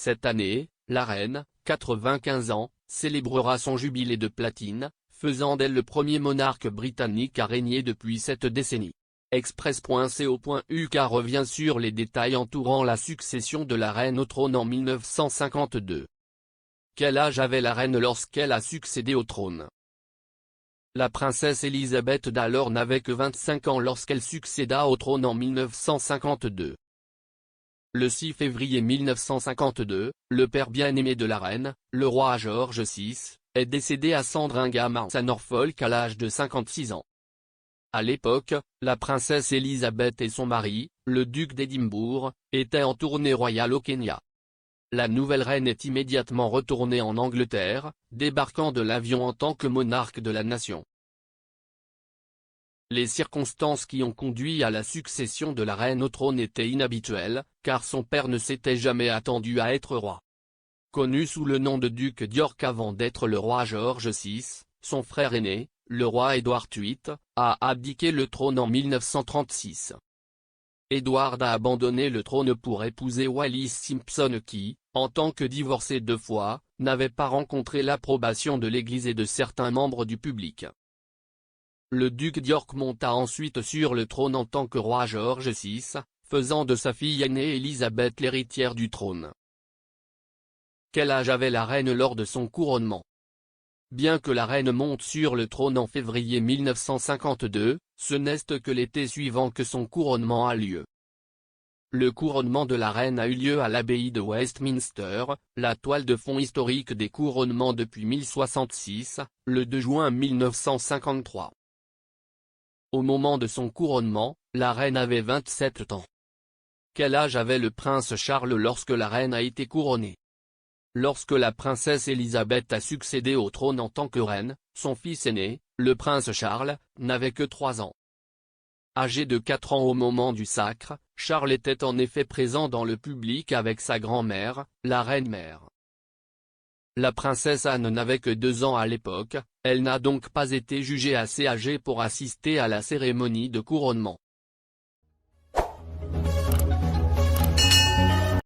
Cette année, la reine, 95 ans, célébrera son jubilé de platine, faisant d'elle le premier monarque britannique à régner depuis cette décennie. Express.co.uk revient sur les détails entourant la succession de la reine au trône en 1952. Quel âge avait la reine lorsqu'elle a succédé au trône? La princesse Elisabeth d'alors n'avait que 25 ans lorsqu'elle succéda au trône en 1952. Le 6 février 1952, le père bien-aimé de la reine, le roi George VI, est décédé à Sandringham à Norfolk à l'âge de 56 ans. À l'époque, la princesse Elisabeth et son mari, le duc d'Édimbourg, étaient en tournée royale au Kenya. La nouvelle reine est immédiatement retournée en Angleterre, débarquant de l'avion en tant que monarque de la nation. Les circonstances qui ont conduit à la succession de la reine au trône étaient inhabituelles, car son père ne s'était jamais attendu à être roi. Connu sous le nom de duc d'York avant d'être le roi George VI, son frère aîné, le roi Édouard VIII, a abdiqué le trône en 1936. Édouard a abandonné le trône pour épouser Wallis Simpson qui, en tant que divorcé 2 fois, n'avait pas rencontré l'approbation de l'Église et de certains membres du public. Le duc d'York monta ensuite sur le trône en tant que roi George VI, faisant de sa fille aînée Élisabeth l'héritière du trône. Quel âge avait la reine lors de son couronnement? Bien que la reine monte sur le trône en février 1952, ce n'est que l'été suivant que son couronnement a lieu. Le couronnement de la reine a eu lieu à l'abbaye de Westminster, la toile de fond historique des couronnements depuis 1066, le 2 juin 1953. Au moment de son couronnement, la reine avait 27 ans. Quel âge avait le prince Charles lorsque la reine a été couronnée? Lorsque la princesse Elisabeth a succédé au trône en tant que reine, son fils aîné, le prince Charles, n'avait que 3 ans. Âgé de 4 ans au moment du sacre, Charles était en effet présent dans le public avec sa grand-mère, la reine-mère. La princesse Anne n'avait que 2 ans à l'époque, elle n'a donc pas été jugée assez âgée pour assister à la cérémonie de couronnement.